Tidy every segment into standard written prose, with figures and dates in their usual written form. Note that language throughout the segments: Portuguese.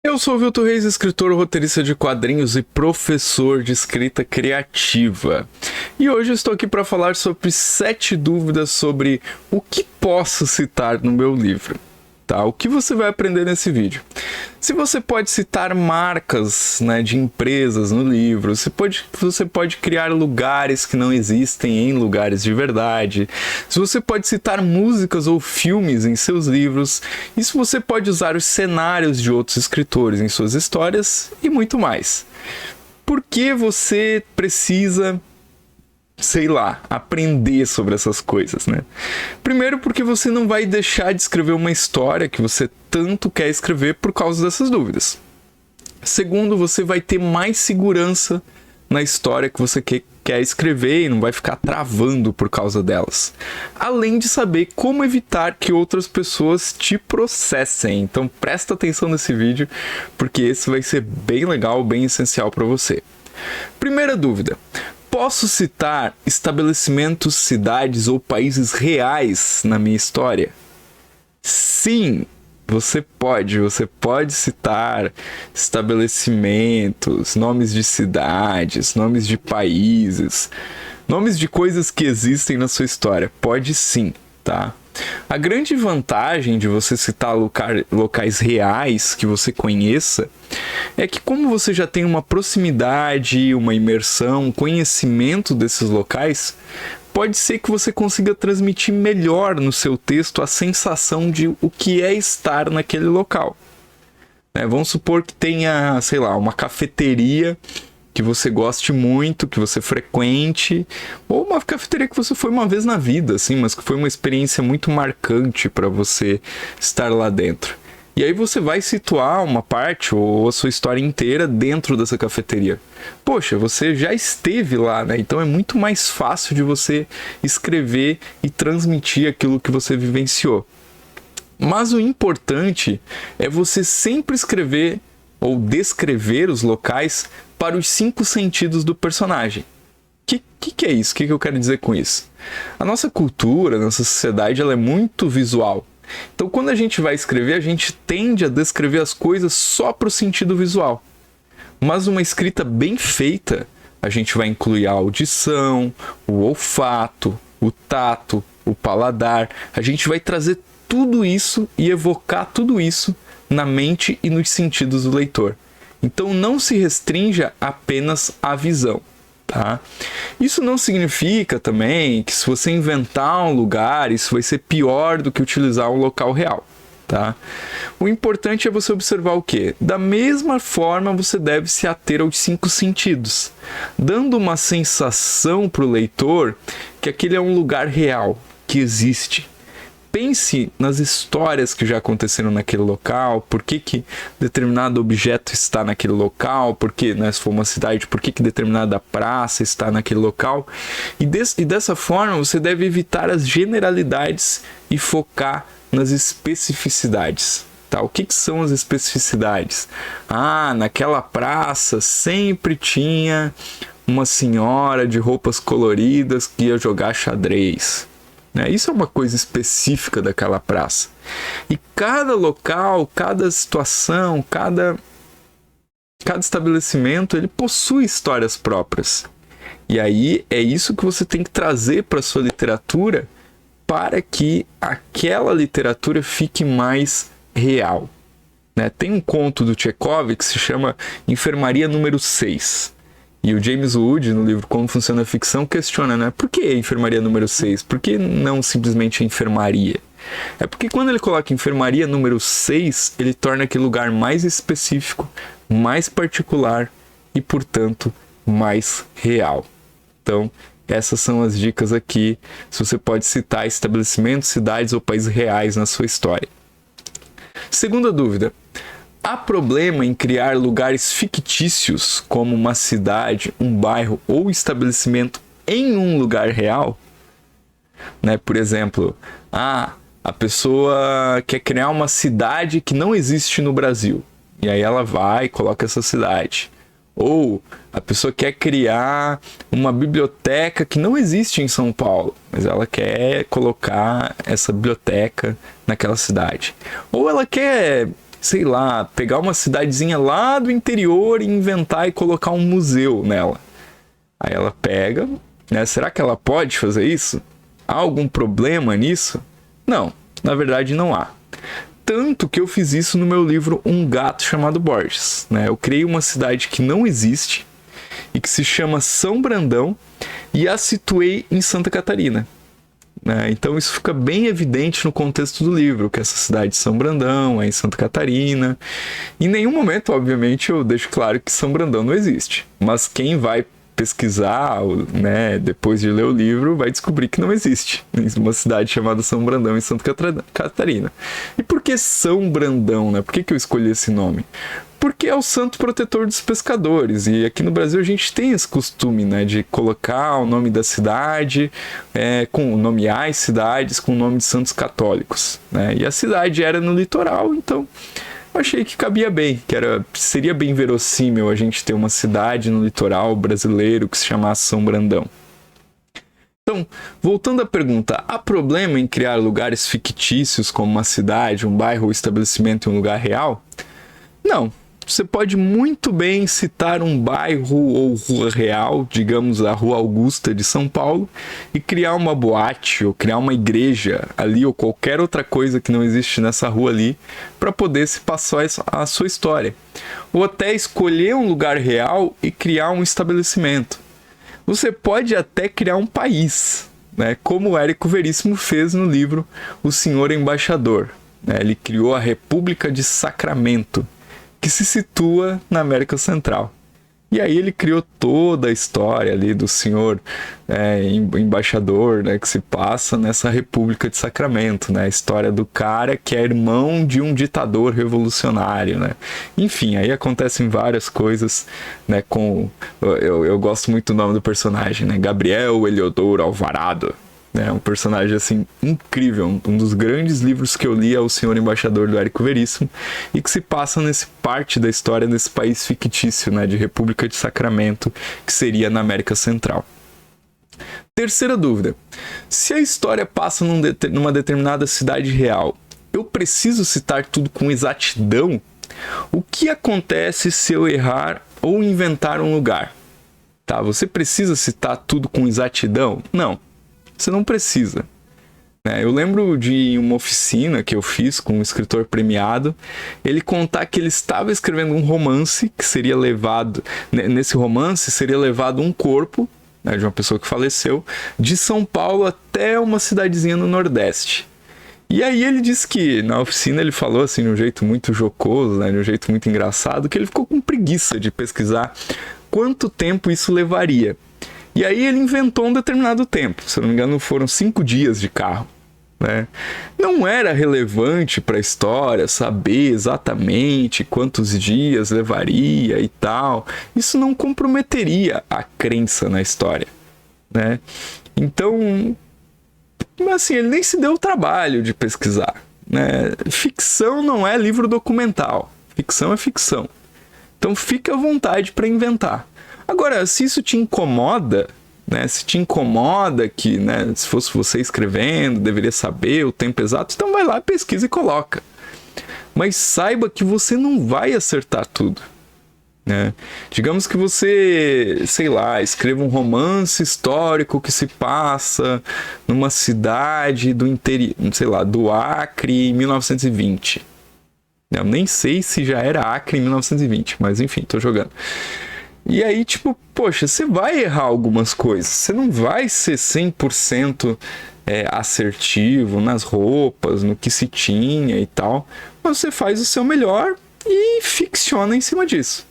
Eu sou o Vilton Reis, escritor, roteirista de quadrinhos e professor de escrita criativa. E hoje eu estou aqui para falar sobre 7 dúvidas sobre o que posso citar no meu livro. Tá? O que você vai aprender nesse vídeo? Se você pode citar marcas, de empresas no livro, você pode criar lugares que não existem em lugares de verdade, se você pode citar músicas ou filmes em seus livros, e se você pode usar os cenários de outros escritores em suas histórias e muito mais. Por que você precisa aprender sobre essas coisas, né? Primeiro, porque você não vai deixar de escrever uma história que você tanto quer escrever por causa dessas dúvidas. Segundo, você vai ter mais segurança na história que você quer escrever e não vai ficar travando por causa delas. Além de saber como evitar que outras pessoas te processem. Então presta atenção nesse vídeo, porque esse vai ser bem legal, bem essencial para você. Primeira dúvida. Posso citar estabelecimentos, cidades ou países reais na minha história? Sim, você pode citar estabelecimentos, nomes de cidades, nomes de países, nomes de coisas que existem na sua história. Pode sim, tá? A grande vantagem de você citar locais reais que você conheça é que, como você já tem uma proximidade, uma imersão, um conhecimento desses locais, pode ser que você consiga transmitir melhor no seu texto a sensação de o que é estar naquele local. Vamos supor que tenha, uma cafeteria que você goste muito, que você frequente, ou uma cafeteria que você foi uma vez na vida, assim, mas que foi uma experiência muito marcante para você estar lá dentro. E aí você vai situar uma parte ou a sua história inteira dentro dessa cafeteria. Poxa, você já esteve lá, né? Então é muito mais fácil de você escrever e transmitir aquilo que você vivenciou. Mas o importante é você sempre escrever ou descrever os locais para os 5 sentidos do personagem. O que é isso? O que eu quero dizer com isso? A nossa cultura, a nossa sociedade, ela é muito visual. Então, quando a gente vai escrever, a gente tende a descrever as coisas só para o sentido visual. Mas uma escrita bem feita, a gente vai incluir a audição, o olfato, o tato, o paladar. A gente vai trazer tudo isso e evocar tudo isso na mente e nos sentidos do leitor. Então não se restrinja apenas à visão, tá? Isso não significa também que, se você inventar um lugar, isso vai ser pior do que utilizar um local real, tá? O importante é você observar o quê? Da mesma forma, você deve se ater aos 5 sentidos, dando uma sensação para o leitor que aquele é um lugar real, que existe. Pense nas histórias que já aconteceram naquele local, por que determinado objeto está naquele local, porque, se for uma cidade, por que determinada praça está naquele local. E dessa forma você deve evitar as generalidades e focar nas especificidades. Tá? O que são as especificidades? Naquela praça sempre tinha uma senhora de roupas coloridas que ia jogar xadrez. Isso é uma coisa específica daquela praça. E cada local, cada situação, cada estabelecimento, ele possui histórias próprias. E aí é isso que você tem que trazer para a sua literatura, para que aquela literatura fique mais real. Tem um conto do Tchekov que se chama Enfermaria número 6. E o James Wood, no livro Como Funciona a Ficção, questiona, por que a enfermaria número 6? Por que não simplesmente a enfermaria? É porque quando ele coloca enfermaria número 6, ele torna aquele lugar mais específico, mais particular e, portanto, mais real. Então, essas são as dicas aqui, se você pode citar estabelecimentos, cidades ou países reais na sua história. Segunda dúvida. Há problema em criar lugares fictícios, como uma cidade, um bairro ou estabelecimento em um lugar real? Por exemplo, a pessoa quer criar uma cidade que não existe no Brasil. E aí ela vai e coloca essa cidade. Ou a pessoa quer criar uma biblioteca que não existe em São Paulo, mas ela quer colocar essa biblioteca naquela cidade. Ou ela quer sei lá, pegar uma cidadezinha lá do interior e inventar e colocar um museu nela. Aí ela pega, né? Será que ela pode fazer isso? Há algum problema nisso? Não, na verdade não há. Tanto que eu fiz isso no meu livro Um Gato Chamado Borges, né? Eu criei uma cidade que não existe e que se chama São Brandão e a situei em Santa Catarina. Então isso fica bem evidente no contexto do livro, que essa cidade de São Brandão é em Santa Catarina. Em nenhum momento, obviamente, eu deixo claro que São Brandão não existe. Mas quem vai pesquisar, né, depois de ler o livro, vai descobrir que não existe uma cidade chamada São Brandão em Santa Catarina. E por que São Brandão, né? Por que eu escolhi esse nome? Porque é o santo protetor dos pescadores, e aqui no Brasil a gente tem esse costume, né, de colocar o nome da cidade, nomear as cidades com o nome de santos católicos, né? E a cidade era no litoral, então eu achei que cabia bem, seria bem verossímil a gente ter uma cidade no litoral brasileiro que se chamasse São Brandão. Então, voltando à pergunta, há problema em criar lugares fictícios como uma cidade, um bairro ou estabelecimento em um lugar real? Não. Você pode muito bem citar um bairro ou rua real, digamos a Rua Augusta de São Paulo, e criar uma boate ou criar uma igreja ali ou qualquer outra coisa que não existe nessa rua ali para poder se passar a sua história. Ou até escolher um lugar real e criar um estabelecimento. Você pode até criar um país, né? Como o Érico Veríssimo fez no livro O Senhor Embaixador. Ele criou a República de Sacramento, que se situa na América Central. E aí ele criou toda a história ali do senhor embaixador, né, que se passa nessa República de Sacramento, né, a história do cara que é irmão de um ditador revolucionário, né. Enfim, aí acontecem várias coisas, né, eu gosto muito do nome do personagem, né, Gabriel Heliodoro Alvarado. É um personagem assim incrível, um dos grandes livros que eu li é O Senhor Embaixador, do Érico Veríssimo, e que se passa nesse parte da história desse país fictício, né, de República de Sacramento, que seria na América Central. Terceira dúvida: se a história passa numa determinada cidade real, eu preciso citar tudo com exatidão? O que acontece se eu errar ou inventar um lugar? Tá, você precisa citar tudo com exatidão? Não. Você não precisa. Eu lembro de uma oficina que eu fiz com um escritor premiado, ele contar que ele estava escrevendo um romance que seria levado, nesse romance seria levado um corpo, né, de uma pessoa que faleceu, de São Paulo até uma cidadezinha no Nordeste. E aí ele disse que na oficina ele falou assim de um jeito muito jocoso, né, de um jeito muito engraçado, que ele ficou com preguiça de pesquisar quanto tempo isso levaria. E aí ele inventou um determinado tempo, se eu não me engano foram 5 dias de carro, né? Não era relevante para a história saber exatamente quantos dias levaria e tal, isso não comprometeria a crença na história, né? Então, assim, ele nem se deu o trabalho de pesquisar, né? Ficção não é livro documental, ficção é ficção, então fica à vontade para inventar. Agora, se isso te incomoda, né, se te incomoda que, né, se fosse você escrevendo, deveria saber o tempo exato, então vai lá, pesquisa e coloca. Mas saiba que você não vai acertar tudo, né? Digamos que você, sei lá, escreva um romance histórico que se passa numa cidade do interior, sei lá, do Acre em 1920. Eu nem sei se já era Acre em 1920, mas enfim, tô jogando. E aí, tipo, poxa, você vai errar algumas coisas. Você não vai ser 100% assertivo nas roupas, no que se tinha e tal. Mas você faz o seu melhor e ficciona em cima disso.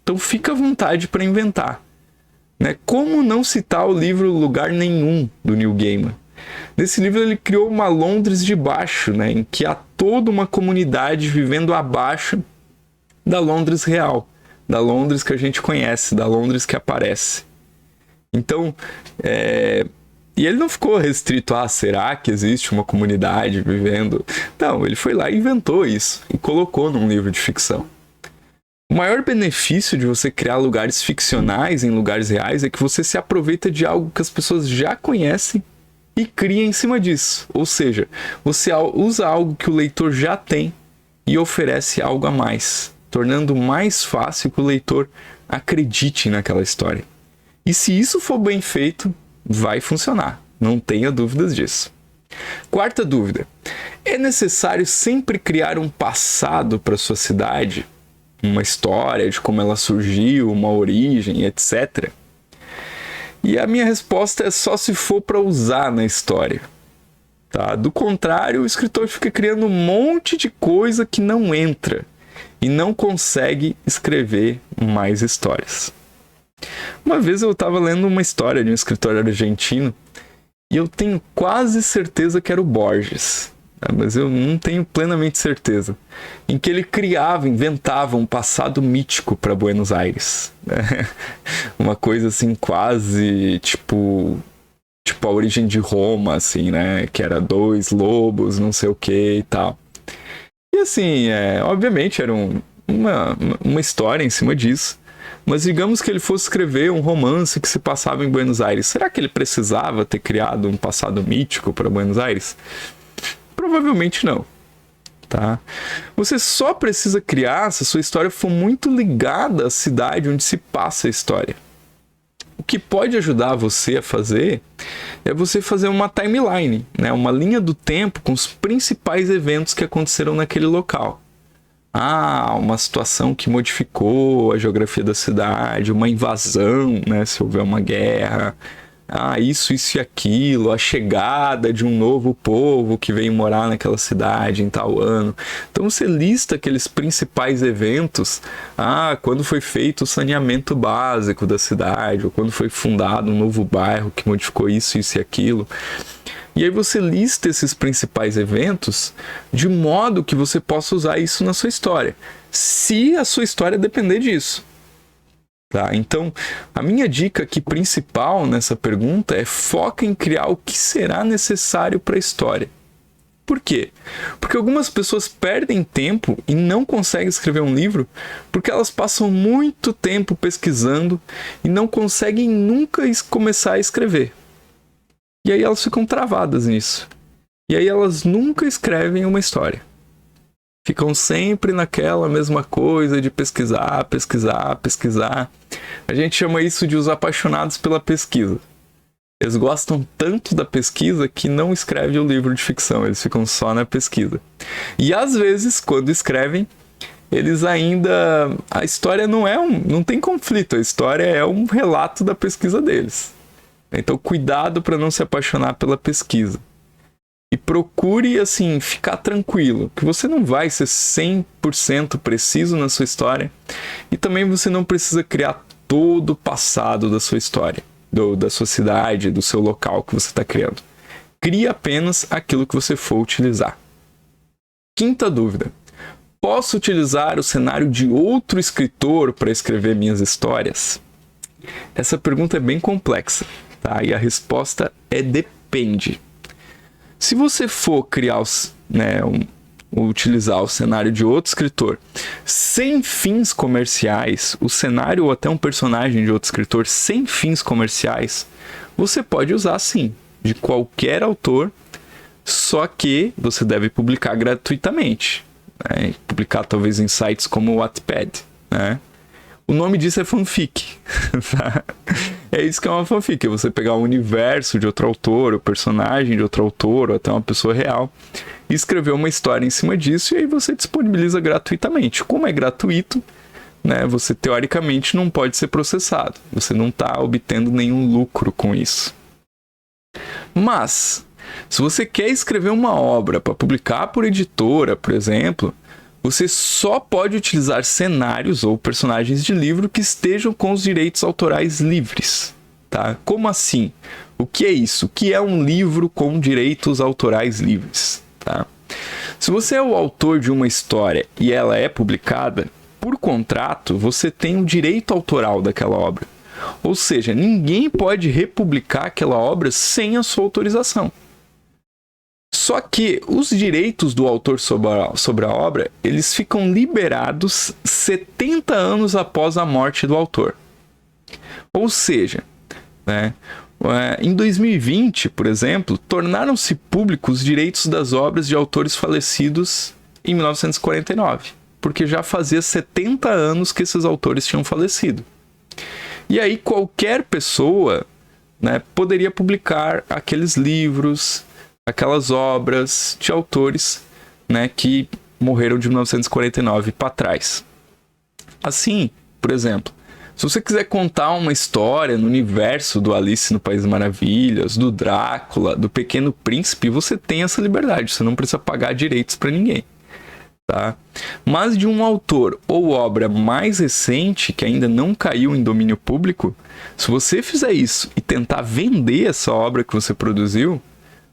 Então fica à vontade para inventar. Né? Como não citar o livro Lugar Nenhum, do Neil Gaiman? Nesse livro ele criou uma Londres de baixo, né? Em que há toda uma comunidade vivendo abaixo da Londres real. Da Londres que a gente conhece, da Londres que aparece. Então, e ele não ficou restrito a será que existe uma comunidade vivendo? Não, ele foi lá e inventou isso e colocou num livro de ficção. O maior benefício de você criar lugares ficcionais em lugares reais é que você se aproveita de algo que as pessoas já conhecem e cria em cima disso. Ou seja, você usa algo que o leitor já tem e oferece algo a mais, tornando mais fácil que o leitor acredite naquela história. E se isso for bem feito, vai funcionar, não tenha dúvidas disso. Quarta dúvida: é necessário sempre criar um passado para sua cidade? Uma história de como ela surgiu, uma origem, etc. E a minha resposta é só se for para usar na história. Tá? Do contrário, o escritor fica criando um monte de coisa que não entra e não consegue escrever mais histórias. Uma vez eu estava lendo uma história de um escritor argentino e eu tenho quase certeza que era o Borges, mas eu não tenho plenamente certeza, em que ele inventava um passado mítico para Buenos Aires. Uma coisa assim quase tipo a origem de Roma, assim, né? Que era 2 lobos, não sei o que e tal. E assim, obviamente era uma história em cima disso, mas digamos que ele fosse escrever um romance que se passava em Buenos Aires. Será que ele precisava ter criado um passado mítico para Buenos Aires? Provavelmente não. Tá? Você só precisa criar se a sua história for muito ligada à cidade onde se passa a história. O que pode ajudar você a fazer é você fazer uma timeline, né? Uma linha do tempo com os principais eventos que aconteceram naquele local. Uma situação que modificou a geografia da cidade, uma invasão, né? Se houver uma guerra. Isso e aquilo, a chegada de um novo povo que veio morar naquela cidade em tal ano. Então você lista aqueles principais eventos, quando foi feito o saneamento básico da cidade, ou quando foi fundado um novo bairro que modificou isso e aquilo. E aí você lista esses principais eventos de modo que você possa usar isso na sua história, se a sua história depender disso. Tá? Então, a minha dica aqui principal nessa pergunta é: foca em criar o que será necessário para a história. Por quê? Porque algumas pessoas perdem tempo e não conseguem escrever um livro porque elas passam muito tempo pesquisando e não conseguem nunca começar a escrever. E aí elas ficam travadas nisso. E aí elas nunca escrevem uma história. Ficam sempre naquela mesma coisa de pesquisar. A gente chama isso de os apaixonados pela pesquisa. Eles gostam tanto da pesquisa que não escrevem o livro de ficção, eles ficam só na pesquisa. E às vezes, quando escrevem, eles ainda... A história não tem conflito, a história é um relato da pesquisa deles. Então, cuidado para não se apaixonar pela pesquisa. E procure, assim, ficar tranquilo, que você não vai ser 100% preciso na sua história e também você não precisa criar todo o passado da sua história, da sua cidade, do seu local que você está criando. Crie apenas aquilo que você for utilizar. Quinta dúvida: posso utilizar o cenário de outro escritor para escrever minhas histórias? Essa pergunta é bem complexa, tá? E a resposta é depende. Se você for criar, utilizar o cenário de outro escritor sem fins comerciais, o cenário ou até um personagem de outro escritor sem fins comerciais, você pode usar sim, de qualquer autor, só que você deve publicar gratuitamente, né? Publicar talvez em sites como o Wattpad, né? O nome disso é fanfic. É isso que é uma fanfic, é você pegar o universo de outro autor, o personagem de outro autor, ou até uma pessoa real, e escrever uma história em cima disso, e aí você disponibiliza gratuitamente. Como é gratuito, né, você teoricamente não pode ser processado, você não está obtendo nenhum lucro com isso. Mas, se você quer escrever uma obra para publicar por editora, por exemplo, você só pode utilizar cenários ou personagens de livro que estejam com os direitos autorais livres. Tá? Como assim? O que é isso? O que é um livro com direitos autorais livres? Tá? Se você é o autor de uma história e ela é publicada, por contrato, você tem o direito autoral daquela obra. Ou seja, ninguém pode republicar aquela obra sem a sua autorização. Só que os direitos do autor sobre a obra, eles ficam liberados 70 anos após a morte do autor. Ou seja, né, em 2020, por exemplo, tornaram-se públicos os direitos das obras de autores falecidos em 1949, porque já fazia 70 anos que esses autores tinham falecido. E aí qualquer pessoa, né, poderia publicar aqueles livros, aquelas obras de autores, né, que morreram de 1949 para trás. Assim, por exemplo, se você quiser contar uma história no universo do Alice no País das Maravilhas, do Drácula, do Pequeno Príncipe, você tem essa liberdade, você não precisa pagar direitos para ninguém. Tá? Mas de um autor ou obra mais recente, que ainda não caiu em domínio público, se você fizer isso e tentar vender essa obra que você produziu,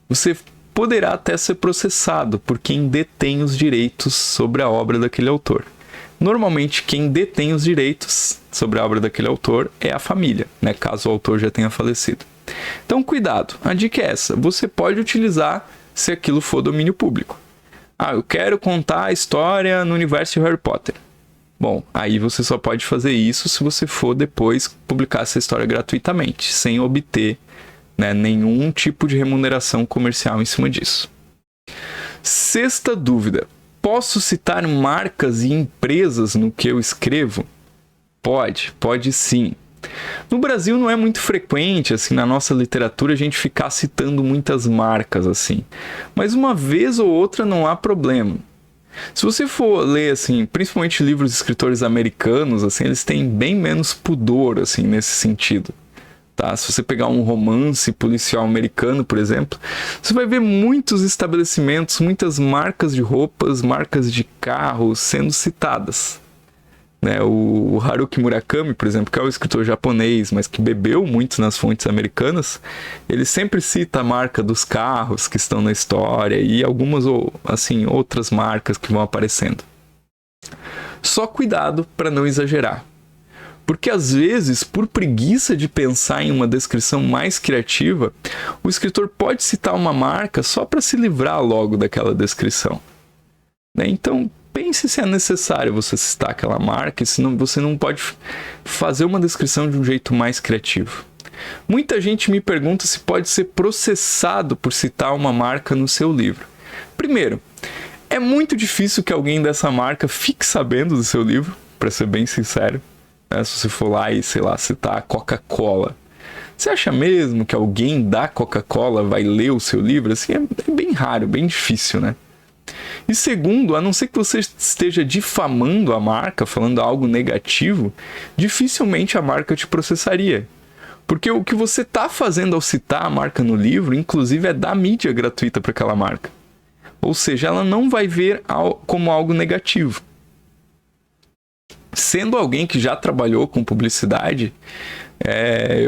você poderá até ser processado por quem detém os direitos sobre a obra daquele autor. Normalmente, quem detém os direitos sobre a obra daquele autor é a família, né? Caso o autor já tenha falecido. Então, cuidado. A dica é essa. Você pode utilizar se aquilo for domínio público. Eu quero contar a história no universo de Harry Potter. Bom, aí você só pode fazer isso se você for depois publicar essa história gratuitamente, sem obter, né, nenhum tipo de remuneração comercial em cima disso. Sexta dúvida. Posso citar marcas e empresas no que eu escrevo? Pode sim. No Brasil não é muito frequente, assim, na nossa literatura, a gente ficar citando muitas marcas, assim. Mas uma vez ou outra não há problema. Se você for ler, assim, principalmente livros de escritores americanos, assim, eles têm bem menos pudor, assim, nesse sentido. Tá? Se você pegar um romance policial americano, por exemplo, você vai ver muitos estabelecimentos, muitas marcas de roupas, marcas de carros sendo citadas. Né? O Haruki Murakami, por exemplo, que é um escritor japonês, mas que bebeu muito nas fontes americanas, ele sempre cita a marca dos carros que estão na história e algumas assim, outras marcas que vão aparecendo. Só cuidado para não exagerar. Porque às vezes, por preguiça de pensar em uma descrição mais criativa, o escritor pode citar uma marca só para se livrar logo daquela descrição. Né? Então, pense se é necessário você citar aquela marca, senão você não pode fazer uma descrição de um jeito mais criativo. Muita gente me pergunta se pode ser processado por citar uma marca no seu livro. Primeiro, é muito difícil que alguém dessa marca fique sabendo do seu livro, para ser bem sincero. Se você for lá e, sei lá, citar a Coca-Cola. Você acha mesmo que alguém da Coca-Cola vai ler o seu livro? Assim, é bem raro, bem difícil, né? E segundo, a não ser que você esteja difamando a marca, falando algo negativo, dificilmente a marca te processaria. Porque o que você está fazendo ao citar a marca no livro, inclusive, é dar mídia gratuita para aquela marca. Ou seja, ela não vai ver como algo negativo. Sendo alguém que já trabalhou com publicidade,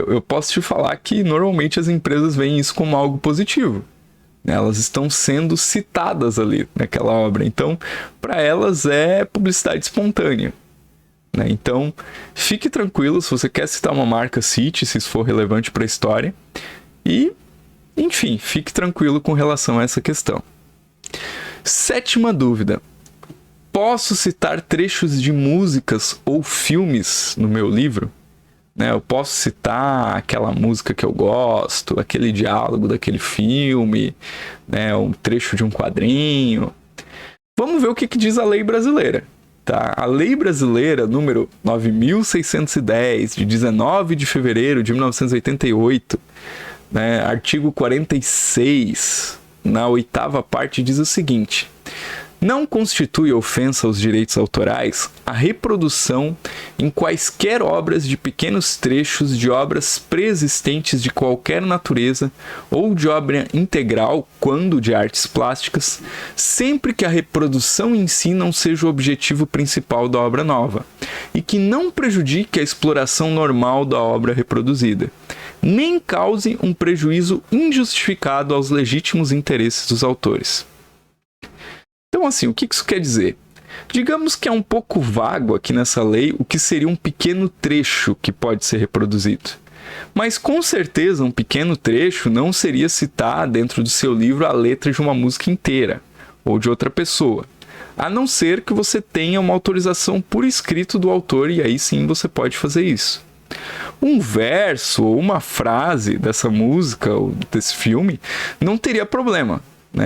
eu posso te falar que normalmente as empresas veem isso como algo positivo. Elas estão sendo citadas ali naquela obra. Então, para elas é publicidade espontânea. Né? Então, fique tranquilo. Se você quer citar uma marca, cite, se isso for relevante para a história. E, enfim, fique tranquilo com relação a essa questão. Sétima dúvida. Posso citar trechos de músicas ou filmes no meu livro? Né? Eu posso citar aquela música que eu gosto, aquele diálogo daquele filme, né? Um trecho de um quadrinho. Vamos ver o que diz a lei brasileira. Tá? A lei brasileira, número 9.610, de 19 de fevereiro de 1988, né? Artigo 46, na 8ª parte, diz o seguinte: não constitui ofensa aos direitos autorais a reprodução em quaisquer obras de pequenos trechos de obras preexistentes de qualquer natureza ou de obra integral, quando de artes plásticas, sempre que a reprodução em si não seja o objetivo principal da obra nova e que não prejudique a exploração normal da obra reproduzida, nem cause um prejuízo injustificado aos legítimos interesses dos autores. Então, assim, o que isso quer dizer? Digamos que é um pouco vago aqui nessa lei o que seria um pequeno trecho que pode ser reproduzido. Mas, com certeza, um pequeno trecho não seria citar dentro do seu livro a letra de uma música inteira, ou de outra pessoa, a não ser que você tenha uma autorização por escrito do autor, e aí sim você pode fazer isso. Um verso ou uma frase dessa música ou desse filme não teria problema.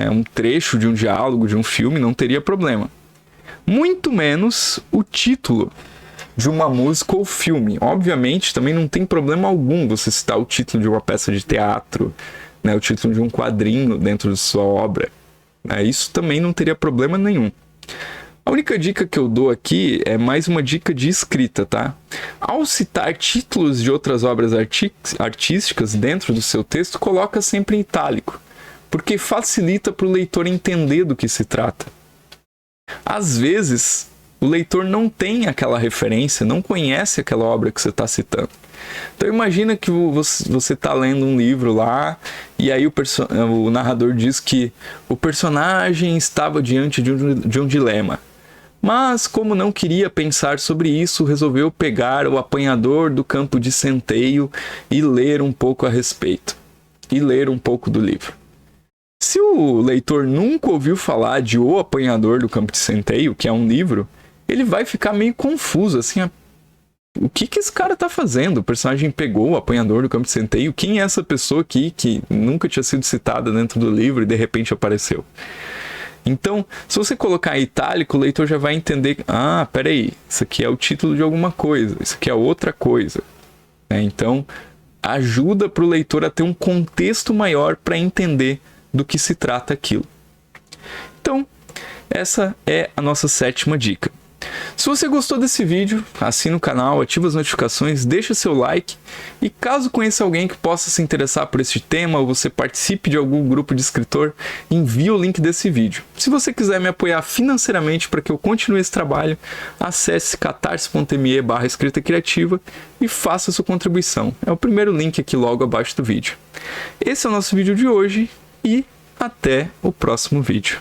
Um trecho de um diálogo, de um filme, não teria problema. muito menos o título de uma música ou filme. Obviamente, também não tem problema algum você citar o título de uma peça de teatro, né, o título de um quadrinho dentro de sua obra. Isso também não teria problema nenhum. A única dica que eu dou aqui é mais uma dica de escrita, tá? Ao citar títulos de outras obras artísticas dentro do seu texto, coloca sempre em itálico, porque facilita para o leitor entender do que se trata. Às vezes, o leitor não tem aquela referência, não conhece aquela obra que você está citando. Então imagina que você está lendo um livro lá e aí o narrador diz que o personagem estava diante de um dilema. Mas, como não queria pensar sobre isso, resolveu pegar o apanhador do campo de centeio e ler um pouco a respeito. E ler um pouco do livro. Se o leitor nunca ouviu falar de O Apanhador do Campo de Centeio, que é um livro, ele vai ficar meio confuso, assim, o que esse cara tá fazendo? O personagem pegou o apanhador do campo de centeio? Quem é essa pessoa aqui que nunca tinha sido citada dentro do livro e de repente apareceu? Então, se você colocar em itálico, o leitor já vai entender, peraí, isso aqui é o título de alguma coisa, isso aqui é outra coisa. Então, ajuda para o leitor a ter um contexto maior para entender do que se trata aquilo. Então, essa é a nossa 7ª dica. Se você gostou desse vídeo, assina o canal, ativa as notificações, deixa seu like e caso conheça alguém que possa se interessar por este tema ou você participe de algum grupo de escritor, envie o link desse vídeo. Se você quiser me apoiar financeiramente para que eu continue esse trabalho, acesse catarse.me/escrita criativa e faça sua contribuição. É o primeiro link aqui logo abaixo do vídeo. Esse é o nosso vídeo de hoje e até o próximo vídeo.